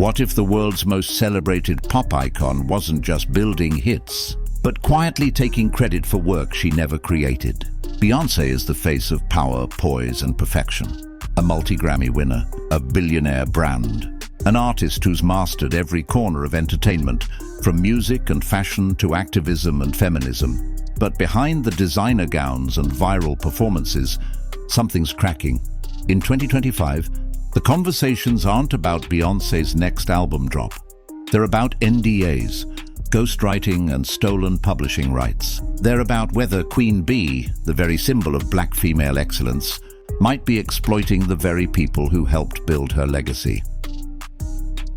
What if the world's most celebrated pop icon wasn't just building hits, but quietly taking credit for work she never created? Beyonce is the face of power, poise, and perfection. A multi-Grammy winner, a billionaire brand, an artist who's mastered every corner of entertainment, from music and fashion to activism and feminism. But behind the designer gowns and viral performances, something's cracking. In 2025, the conversations aren't about Beyoncé's next album drop. They're about NDAs, ghostwriting and stolen publishing rights. They're about whether Queen Bee, the very symbol of black female excellence, might be exploiting the very people who helped build her legacy.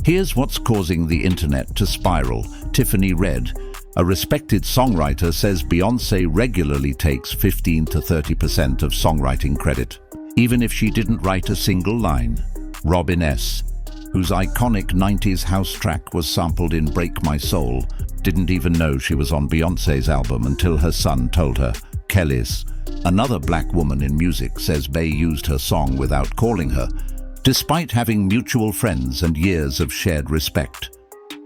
Here's what's causing the internet to spiral. Tiffany Red, a respected songwriter, says Beyoncé regularly takes 15 to 30% of songwriting credit, even if she didn't write a single line. Robin S., whose iconic 90s house track was sampled in Break My Soul, didn't even know she was on Beyoncé's album until her son told her. Kelis, another black woman in music, says Bey used her song without calling her, despite having mutual friends and years of shared respect.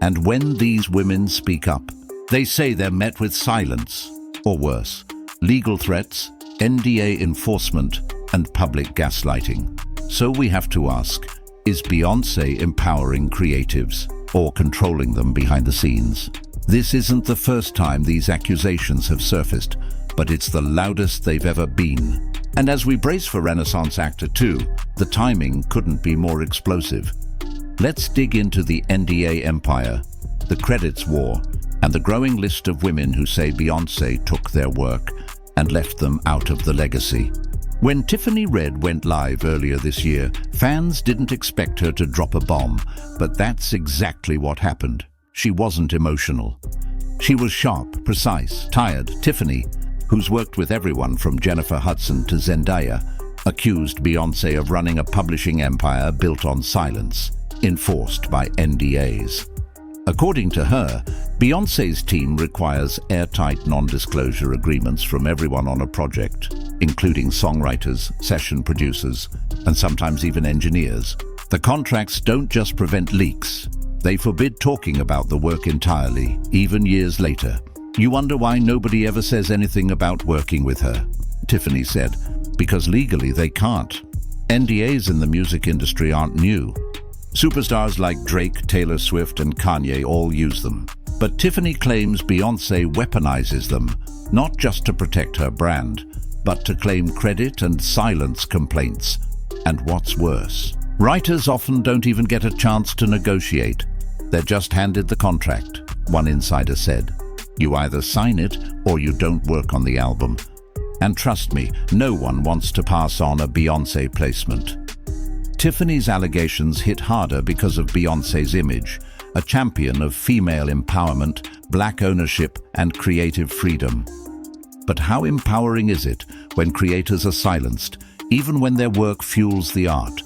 And when these women speak up, they say they're met with silence, or worse, legal threats, NDA enforcement, and public gaslighting. So we have to ask, is Beyoncé empowering creatives or controlling them behind the scenes? This isn't the first time these accusations have surfaced, but it's the loudest they've ever been. And as we brace for Renaissance Actor 2, the timing couldn't be more explosive. Let's dig into the NDA empire, the credits war, and the growing list of women who say Beyoncé took their work and left them out of the legacy. When Tiffany Red went live earlier this year, fans didn't expect her to drop a bomb, but that's exactly what happened. She wasn't emotional. She was sharp, precise, tired. Tiffany, who's worked with everyone from Jennifer Hudson to Zendaya, accused Beyoncé of running a publishing empire built on silence, enforced by NDAs. According to her, Beyoncé's team requires airtight non-disclosure agreements from everyone on a project, including songwriters, session producers, and sometimes even engineers. The contracts don't just prevent leaks, they forbid talking about the work entirely, even years later. You wonder why nobody ever says anything about working with her, Tiffany said, because legally they can't. NDAs in the music industry aren't new. Superstars like Drake, Taylor Swift, and Kanye all use them. But Tiffany claims Beyoncé weaponizes them, not just to protect her brand, but to claim credit and silence complaints. And what's worse, writers often don't even get a chance to negotiate. They're just handed the contract, one insider said. You either sign it or you don't work on the album. And trust me, no one wants to pass on a Beyoncé placement. Tiffany's allegations hit harder because of Beyoncé's image, a champion of female empowerment, black ownership, and creative freedom. But how empowering is it when creators are silenced, even when their work fuels the art?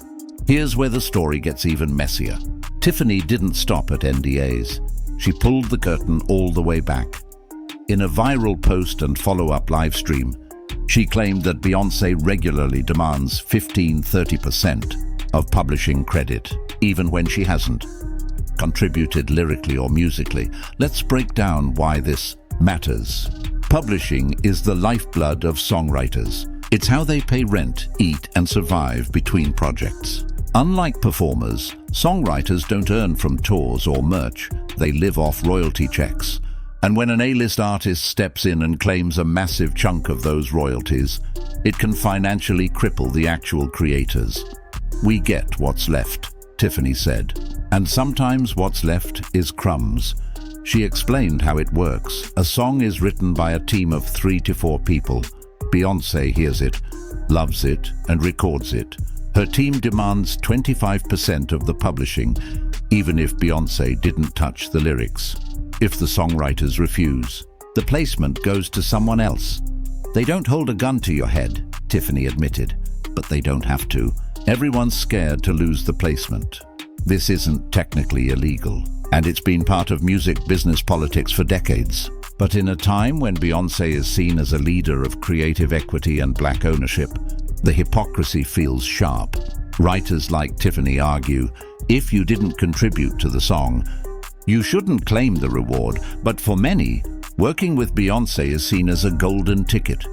Here's where the story gets even messier. Tiffany didn't stop at NDAs. She pulled the curtain all the way back. In a viral post and follow-up live stream, she claimed that Beyoncé regularly demands 15–30% of publishing credit, even when she hasn't contributed lyrically or musically. Let's break down why this matters. Publishing is the lifeblood of songwriters. It's how they pay rent, eat, and survive between projects. Unlike performers, songwriters don't earn from tours or merch. They live off royalty checks. And when an A-list artist steps in and claims a massive chunk of those royalties, it can financially cripple the actual creators. We get what's left, Tiffany said. And sometimes what's left is crumbs. She explained how it works. A song is written by a team of 3 to 4 people. Beyoncé hears it, loves it, and records it. Her team demands 25% of the publishing, even if Beyoncé didn't touch the lyrics. If the songwriters refuse, the placement goes to someone else. They don't hold a gun to your head, Tiffany admitted, but they don't have to. Everyone's scared to lose the placement. This isn't technically illegal, and it's been part of music business politics for decades. But in a time when Beyoncé is seen as a leader of creative equity and black ownership, the hypocrisy feels sharp. Writers like Tiffany argue, If you didn't contribute to the song, you shouldn't claim the reward, but for many, working with Beyoncé is seen as a golden ticket,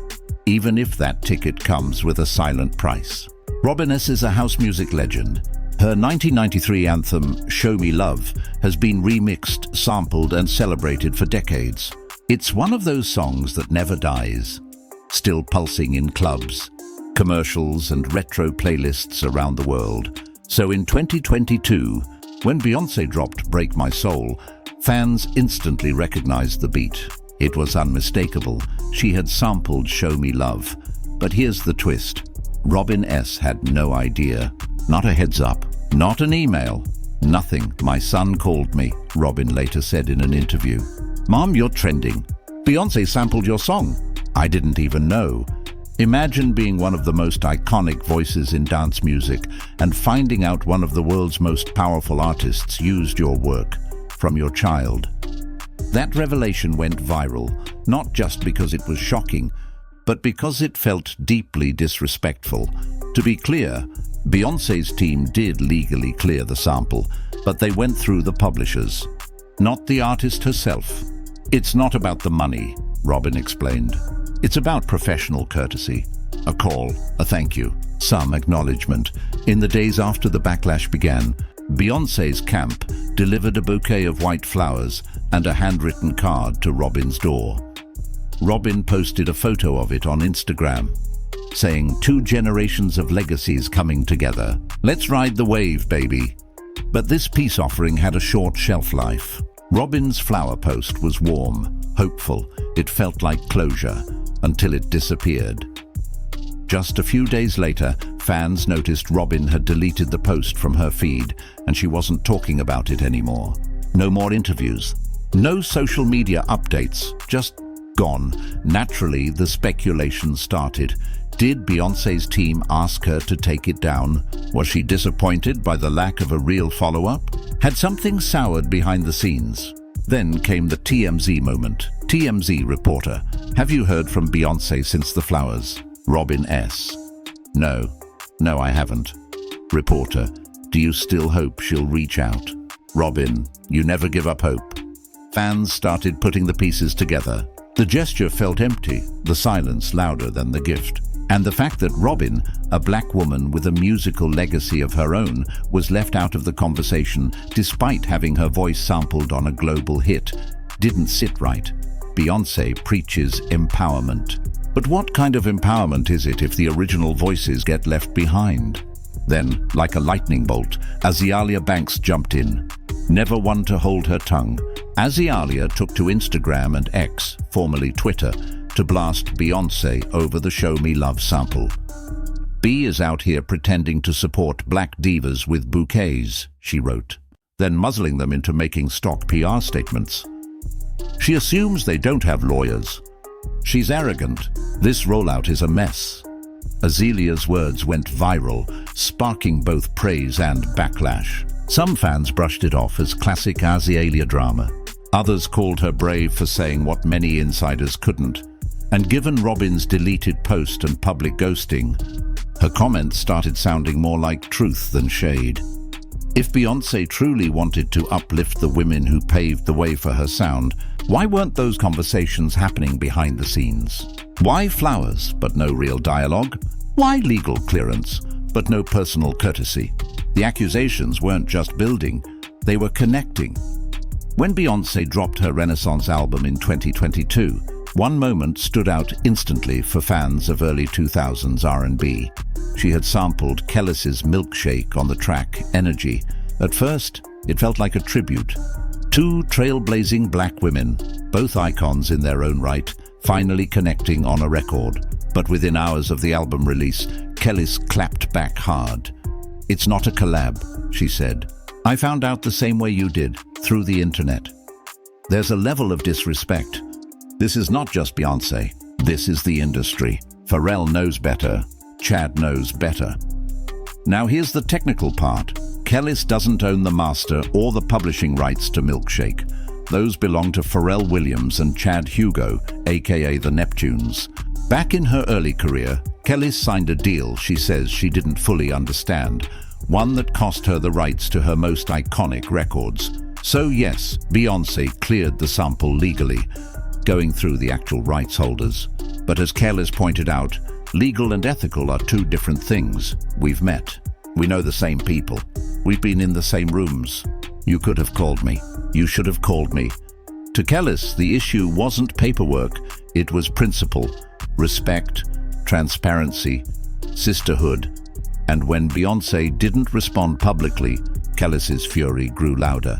even if that ticket comes with a silent price. Robin S. is a house music legend. Her 1993 anthem, Show Me Love, has been remixed, sampled, and celebrated for decades. It's one of those songs that never dies, still pulsing in clubs, commercials, and retro playlists around the world. So in 2022, when Beyoncé dropped Break My Soul, fans instantly recognized the beat. It was unmistakable. She had sampled Show Me Love. But here's the twist. Robin S. had no idea. Not a heads up, not an email, nothing. My son called me, Robin later said in an interview. Mom, you're trending. Beyoncé sampled your song. I didn't even know. Imagine being one of the most iconic voices in dance music and finding out one of the world's most powerful artists used your work from your child. That revelation went viral, not just because it was shocking, but because it felt deeply disrespectful. To be clear, Beyoncé's team did legally clear the sample, but they went through the publishers, not the artist herself. It's not about the money, Robin explained. It's about professional courtesy. A call, a thank you, some acknowledgement. In the days after the backlash began, Beyoncé's camp delivered a bouquet of white flowers and a handwritten card to Robin's door. Robin posted a photo of it on Instagram, saying, 2 generations of legacies coming together. Let's ride the wave, baby. But this peace offering had a short shelf life. Robin's flower post was warm, hopeful. It felt like closure, until it disappeared. Just a few days later, fans noticed Robin had deleted the post from her feed, and she wasn't talking about it anymore. No more interviews, no social media updates, just gone. Naturally, the speculation started. Did Beyoncé's team ask her to take it down? Was she disappointed by the lack of a real follow-up? Had something soured behind the scenes? Then came the TMZ moment. TMZ reporter, have you heard from Beyoncé since the flowers? Robin S. No, I haven't. Reporter, do you still hope she'll reach out? Robin, you never give up hope. Fans started putting the pieces together. The gesture felt empty, the silence louder than the gift. And the fact that Robin, a black woman with a musical legacy of her own, was left out of the conversation despite having her voice sampled on a global hit, didn't sit right. Beyoncé preaches empowerment. But what kind of empowerment is it if the original voices get left behind? Then, like a lightning bolt, Azealia Banks jumped in. Never one to hold her tongue, Azealia took to Instagram and X, formerly Twitter, to blast Beyoncé over the Show Me Love sample. B is out here pretending to support black divas with bouquets, she wrote, then muzzling them into making stock PR statements. She assumes they don't have lawyers. She's arrogant. This rollout is a mess. Azalea's words went viral, sparking both praise and backlash. Some fans brushed it off as classic Azealia drama. Others called her brave for saying what many insiders couldn't. And given Robin's deleted post and public ghosting, her comments started sounding more like truth than shade. If Beyoncé truly wanted to uplift the women who paved the way for her sound, why weren't those conversations happening behind the scenes? Why flowers, but no real dialogue? Why legal clearance, but no personal courtesy? The accusations weren't just building, they were connecting. When Beyoncé dropped her Renaissance album in 2022, one moment stood out instantly for fans of early 2000s R&B. She had sampled Kelis's Milkshake on the track Energy. At first, it felt like a tribute. 2 trailblazing black women, both icons in their own right, finally connecting on a record. But within hours of the album release, Kelis clapped back hard. "It's not a collab," she said. "I found out the same way you did, through the internet." There's a level of disrespect. This is not just Beyoncé. This is the industry. Pharrell knows better. Chad knows better. Now here's the technical part. Kelis doesn't own the master or the publishing rights to Milkshake. Those belong to Pharrell Williams and Chad Hugo, aka the Neptunes. Back in her early career, Kelis signed a deal she says she didn't fully understand. one that cost her the rights to her most iconic records. So yes, Beyoncé cleared the sample legally, going through the actual rights holders. But as Kelis pointed out, legal and ethical are two different things. We've met. We know the same people. We've been in the same rooms. You could have called me. You should have called me. To Kelis, the issue wasn't paperwork, it was principle, respect, transparency, sisterhood. And when Beyoncé didn't respond publicly, Kelis's fury grew louder.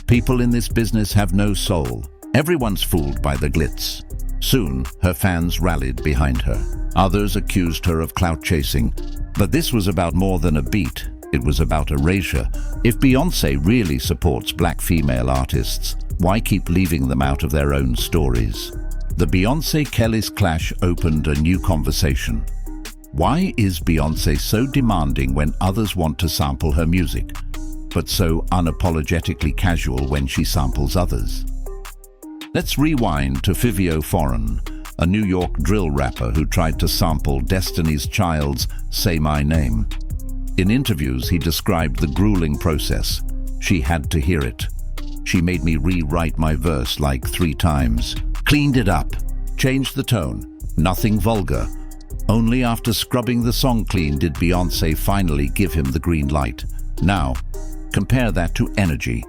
People in this business have no soul. Everyone's fooled by the glitz. Soon, her fans rallied behind her. Others accused her of clout chasing. But this was about more than a beat. It was about erasure. If Beyoncé really supports black female artists, why keep leaving them out of their own stories? The Beyoncé-Kelis clash opened a new conversation. Why is Beyoncé so demanding when others want to sample her music, but so unapologetically casual when she samples others? Let's rewind to Fivio Foreign, a New York drill rapper who tried to sample Destiny's Child's Say My Name. In interviews, he described the grueling process. She had to hear it. She made me rewrite my verse like 3 times, cleaned it up, changed the tone, nothing vulgar. Only after scrubbing the song clean did Beyoncé finally give him the green light. Now, compare that to energy.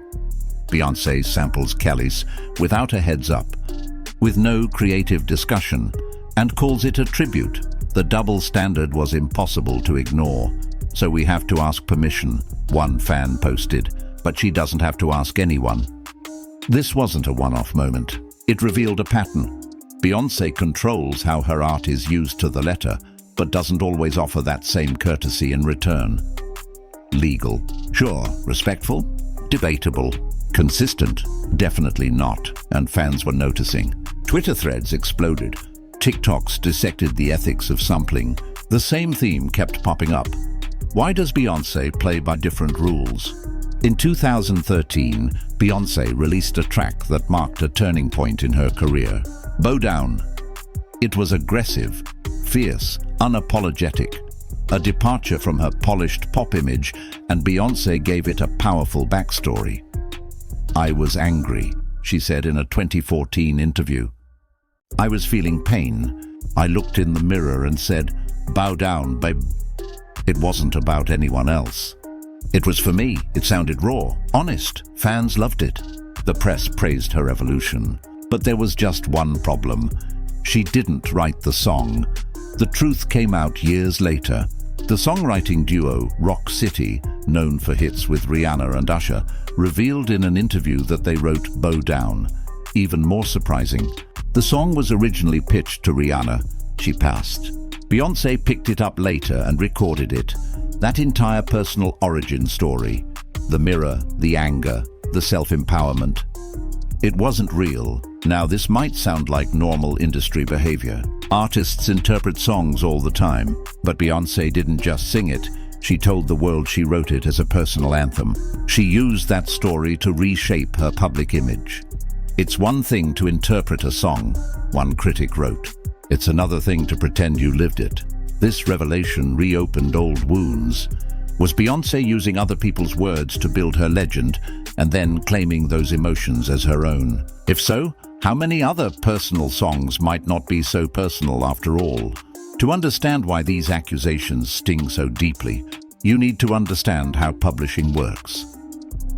Beyoncé samples Kelis without a heads up, with no creative discussion, and calls it a tribute. The double standard was impossible to ignore, so we have to ask permission, one fan posted, but she doesn't have to ask anyone. This wasn't a one-off moment. It revealed a pattern. Beyoncé controls how her art is used to the letter, but doesn't always offer that same courtesy in return. Legal? Sure. Respectful? Debatable. Consistent? Definitely not, and fans were noticing. Twitter threads exploded. TikToks dissected the ethics of sampling. The same theme kept popping up. Why does Beyoncé play by different rules? In 2013, Beyoncé released a track that marked a turning point in her career. Bow Down. It was aggressive, fierce, unapologetic, a departure from her polished pop image, and Beyoncé gave it a powerful backstory. I was angry, she said in a 2014 interview. I was feeling pain. I looked in the mirror and said, "Bow down, babe." It wasn't about anyone else. It was for me. It sounded raw, honest. Fans loved it. The press praised her evolution. But there was just one problem. She didn't write the song. The truth came out years later. The songwriting duo Rock City, known for hits with Rihanna and Usher, revealed in an interview that they wrote Bow Down. Even more surprising, the song was originally pitched to Rihanna. She passed. Beyoncé picked it up later and recorded it. That entire personal origin story, the mirror, the anger, the self-empowerment. It wasn't real. Now, this might sound like normal industry behavior. Artists interpret songs all the time, but Beyoncé didn't just sing it. She told the world she wrote it as a personal anthem. She used that story to reshape her public image. It's one thing to interpret a song, one critic wrote. It's another thing to pretend you lived it. This revelation reopened old wounds. Was Beyoncé using other people's words to build her legend and then claiming those emotions as her own? If so, how many other personal songs might not be so personal after all? To understand why these accusations sting so deeply, you need to understand how publishing works.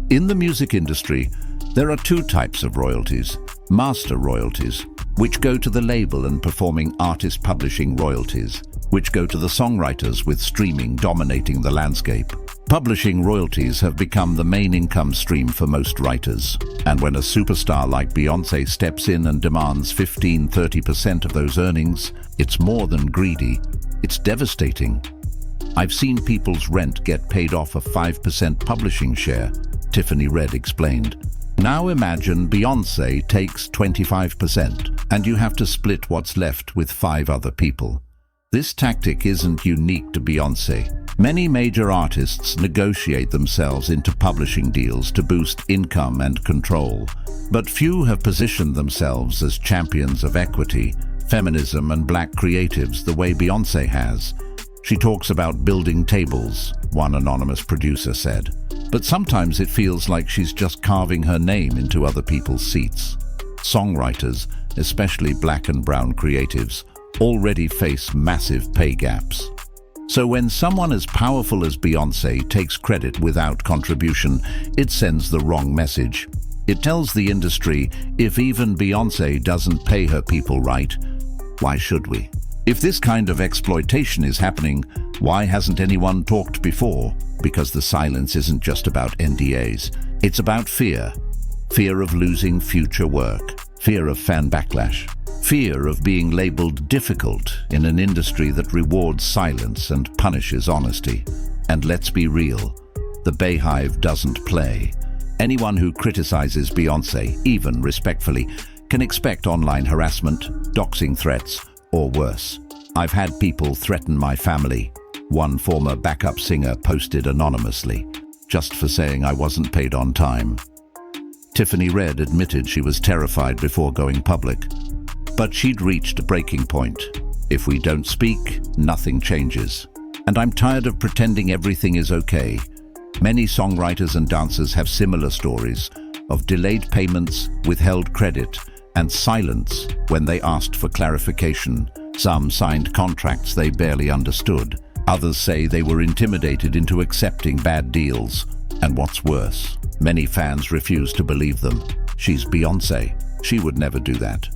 In the music industry, there are 2 types of royalties. Master royalties, which go to the label and performing artist publishing royalties, which go to the songwriters with streaming dominating the landscape. Publishing royalties have become the main income stream for most writers. And when a superstar like Beyoncé steps in and demands 15–30% of those earnings, it's more than greedy, it's devastating. I've seen people's rent get paid off a 5% publishing share, Tiffany Red explained. Now imagine Beyoncé takes 25% and you have to split what's left with 5 other people. This tactic isn't unique to Beyoncé. Many major artists negotiate themselves into publishing deals to boost income and control, but few have positioned themselves as champions of equity, feminism, and black creatives the way Beyoncé has. She talks about building tables, one anonymous producer said. But sometimes it feels like she's just carving her name into other people's seats. Songwriters, especially black and brown creatives, already face massive pay gaps. So when someone as powerful as Beyoncé takes credit without contribution, it sends the wrong message. It tells the industry, if even Beyoncé doesn't pay her people right, why should we? If this kind of exploitation is happening, why hasn't anyone talked before? Because the silence isn't just about NDAs. It's about fear. Fear of losing future work. Fear of fan backlash. Fear of being labeled difficult in an industry that rewards silence and punishes honesty. And let's be real, the Bayhive doesn't play. Anyone who criticizes Beyoncé, even respectfully, can expect online harassment, doxing threats, or worse. I've had people threaten my family. One former backup singer posted anonymously, just for saying I wasn't paid on time. Tiffany Red admitted she was terrified before going public. But she'd reached a breaking point. If we don't speak, nothing changes. And I'm tired of pretending everything is okay. Many songwriters and dancers have similar stories of delayed payments, withheld credit, and silence when they asked for clarification. Some signed contracts they barely understood. Others say they were intimidated into accepting bad deals. And what's worse, many fans refuse to believe them. She's Beyoncé. She would never do that.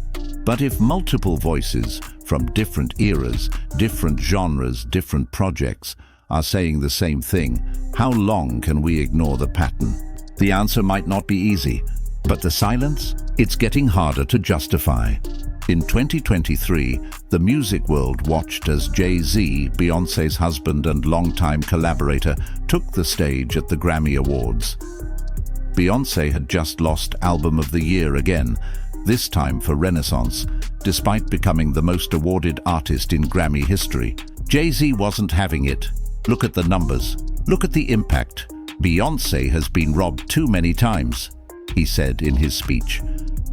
But if multiple voices from different eras, different genres, different projects are saying the same thing, how long can we ignore the pattern? The answer might not be easy, but the silence? It's getting harder to justify. In 2023, the music world watched as Jay-Z, Beyoncé's husband and longtime collaborator, took the stage at the Grammy Awards. Beyoncé had just lost Album of the Year again, this time for Renaissance, despite becoming the most awarded artist in Grammy history. Jay-Z wasn't having it. Look at the numbers. Look at the impact. Beyoncé has been robbed too many times, he said in his speech.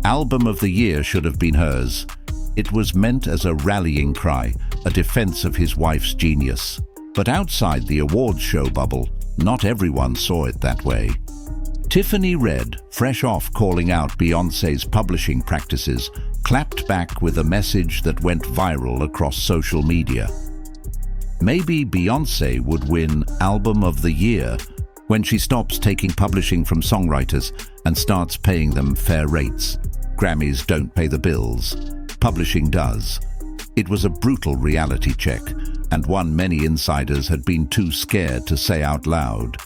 Album of the Year should have been hers. It was meant as a rallying cry, a defense of his wife's genius. But outside the awards show bubble, not everyone saw it that way. Tiffany Red, fresh off calling out Beyoncé's publishing practices, clapped back with a message that went viral across social media. Maybe Beyoncé would win Album of the Year when she stops taking publishing from songwriters and starts paying them fair rates. Grammys don't pay the bills. Publishing does. It was a brutal reality check, and one many insiders had been too scared to say out loud.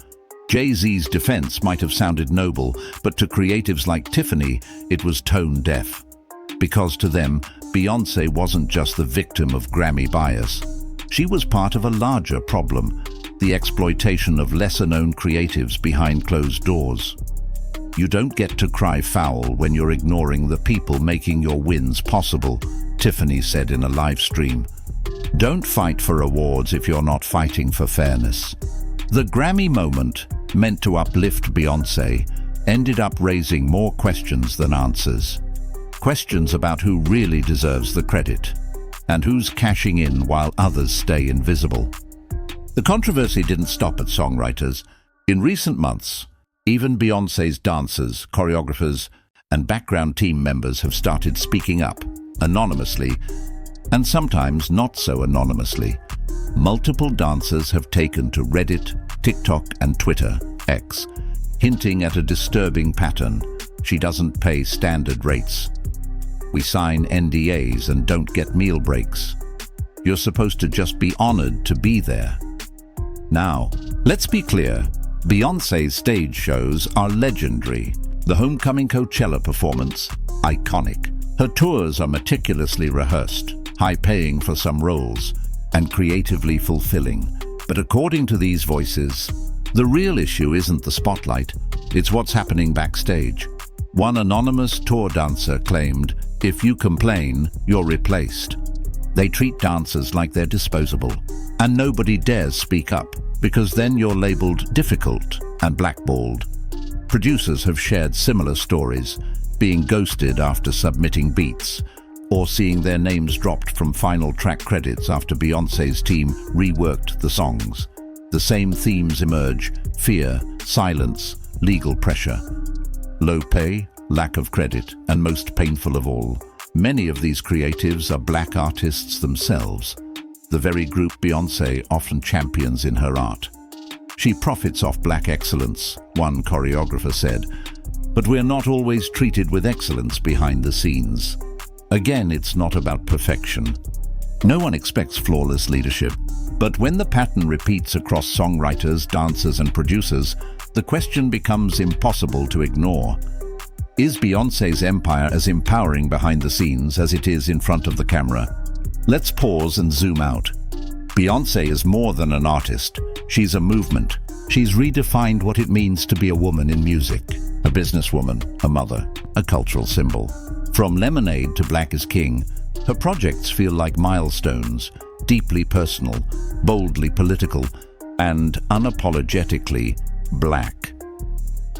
Jay-Z's defense might have sounded noble, but to creatives like Tiffany, it was tone deaf. Because to them, Beyoncé wasn't just the victim of Grammy bias. She was part of a larger problem, the exploitation of lesser-known creatives behind closed doors. You don't get to cry foul when you're ignoring the people making your wins possible, Tiffany said in a live stream. Don't fight for awards if you're not fighting for fairness. The Grammy moment, meant to uplift Beyoncé, ended up raising more questions than answers. Questions about who really deserves the credit, and who's cashing in while others stay invisible. The controversy didn't stop at songwriters. In recent months, even Beyoncé's dancers, choreographers, and background team members have started speaking up, anonymously, and sometimes not so anonymously. Multiple dancers have taken to Reddit, TikTok, and Twitter, X, hinting at a disturbing pattern. She doesn't pay standard rates. We sign NDAs and don't get meal breaks. You're supposed to just be honored to be there. Now, let's be clear. Beyoncé's stage shows are legendary. The Homecoming Coachella performance, iconic. Her tours are meticulously rehearsed, high-paying for some roles, and creatively fulfilling. But according to these voices, the real issue isn't the spotlight, it's what's happening backstage. One anonymous tour dancer claimed, "If you complain, you're replaced." They treat dancers like they're disposable, and nobody dares speak up, because then you're labeled difficult and blackballed. Producers have shared similar stories, being ghosted after submitting beats, or seeing their names dropped from final track credits after Beyoncé's team reworked the songs. The same themes emerge: fear, silence, legal pressure. Low pay, lack of credit, and most painful of all, many of these creatives are black artists themselves, the very group Beyoncé often champions in her art. She profits off black excellence, one choreographer said, but we're not always treated with excellence behind the scenes. Again, it's not about perfection. No one expects flawless leadership, but when the pattern repeats across songwriters, dancers, and producers, the question becomes impossible to ignore. Is Beyoncé's empire as empowering behind the scenes as it is in front of the camera? Let's pause and zoom out. Beyoncé is more than an artist. She's a movement. She's redefined what it means to be a woman in music, a businesswoman, a mother, a cultural symbol. From Lemonade to Black is King, her projects feel like milestones, deeply personal, boldly political, and unapologetically black.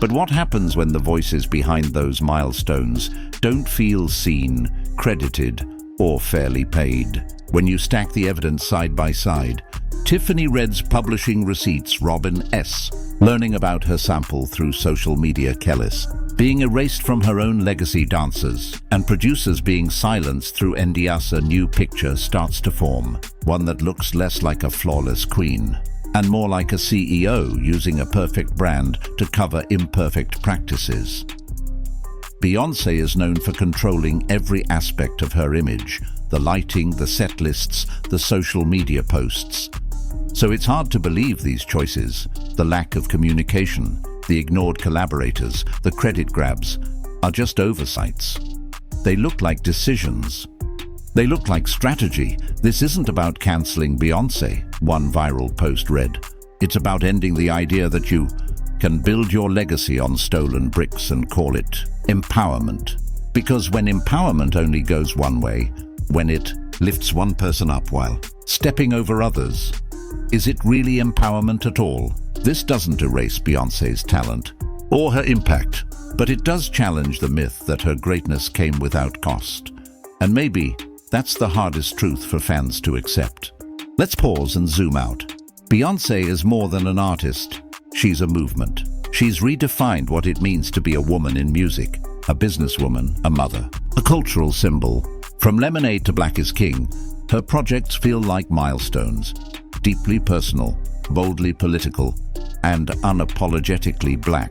But what happens when the voices behind those milestones don't feel seen, credited, or fairly paid? When you stack the evidence side by side, Tiffany Red's publishing receipts, Robin S., learning about her sample through social media, Kelis, being erased from her own legacy dancers, and producers being silenced through NDA's a new picture starts to form, one that looks less like a flawless queen and more like a CEO using a perfect brand to cover imperfect practices. Beyoncé is known for controlling every aspect of her image, the lighting, the set lists, the social media posts. So it's hard to believe these choices, the lack of communication, the ignored collaborators, the credit grabs, are just oversights. They look like decisions. They look like strategy. This isn't about canceling Beyoncé, one viral post read. It's about ending the idea that you can build your legacy on stolen bricks and call it empowerment. Because when empowerment only goes one way, when it lifts one person up while stepping over others, is it really empowerment at all? This doesn't erase Beyoncé's talent or her impact, but it does challenge the myth that her greatness came without cost. And maybe that's the hardest truth for fans to accept. Let's pause and zoom out. Beyoncé is more than an artist. She's a movement. She's redefined what it means to be a woman in music, a businesswoman, a mother, a cultural symbol. From Lemonade to Black is King, her projects feel like milestones, deeply personal, boldly political, and unapologetically black.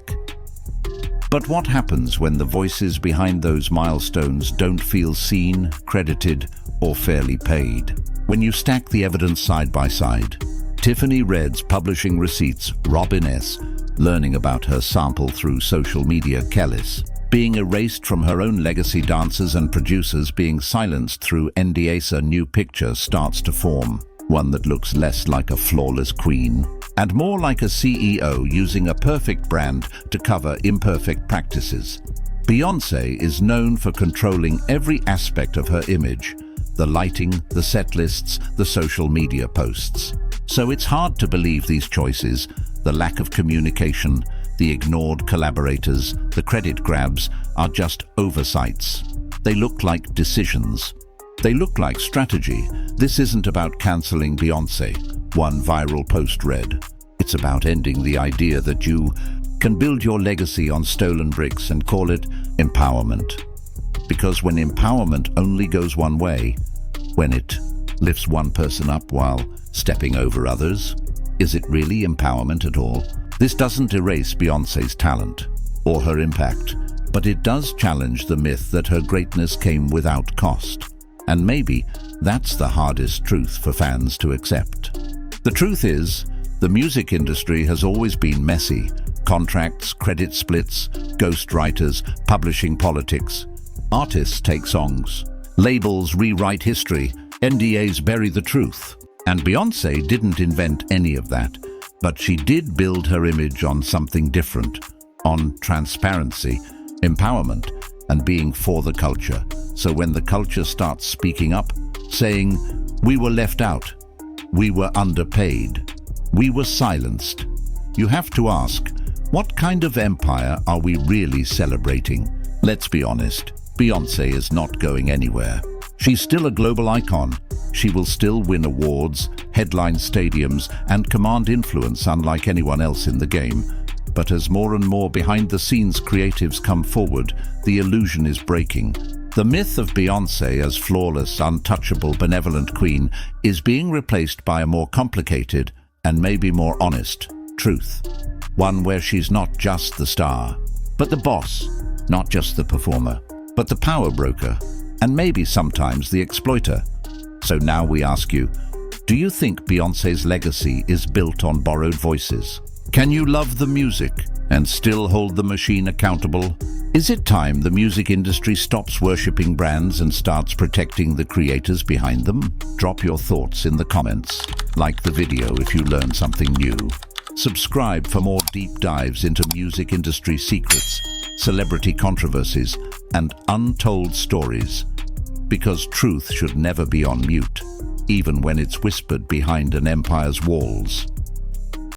But what happens when the voices behind those milestones don't feel seen, credited, or fairly paid? When you stack the evidence side by side, Tiffany Red's publishing receipts, Robin S., learning about her sample through social media, Kelis, being erased from her own legacy dancers and producers being silenced through NDA's a new picture starts to form, one that looks less like a flawless queen and more like a CEO using a perfect brand to cover imperfect practices. Beyoncé is known for controlling every aspect of her image, the lighting, the set lists, the social media posts. So it's hard to believe these choices, the lack of communication, the ignored collaborators, the credit grabs, are just oversights. They look like decisions. They look like strategy. This isn't about canceling Beyoncé, one viral post read. It's about ending the idea that you can build your legacy on stolen bricks and call it empowerment. Because when empowerment only goes one way, when it lifts one person up while stepping over others, is it really empowerment at all? This doesn't erase Beyoncé's talent or her impact, but it does challenge the myth that her greatness came without cost. And maybe that's the hardest truth for fans to accept. The truth is, the music industry has always been messy. Contracts, credit splits, ghostwriters, publishing politics. Artists take songs. Labels rewrite history. NDAs bury the truth. And Beyoncé didn't invent any of that, but she did build her image on something different, on transparency, empowerment, and being for the culture. So when the culture starts speaking up, saying, "We were left out, we were underpaid, we were silenced," you have to ask, what kind of empire are we really celebrating? Let's be honest, Beyoncé is not going anywhere. She's still a global icon. She will still win awards, headline stadiums, and command influence unlike anyone else in the game. But as more and more behind-the-scenes creatives come forward, the illusion is breaking. The myth of Beyoncé as flawless, untouchable, benevolent queen is being replaced by a more complicated and maybe more honest truth. One where she's not just the star, but the boss, not just the performer, but the power broker, and maybe sometimes the exploiter. So now we ask you, do you think Beyoncé's legacy is built on borrowed voices? Can you love the music and still hold the machine accountable? Is it time the music industry stops worshipping brands and starts protecting the creators behind them? Drop your thoughts in the comments. Like the video if you learned something new. Subscribe for more deep dives into music industry secrets, celebrity controversies, and untold stories. Because truth should never be on mute, even when it's whispered behind an empire's walls.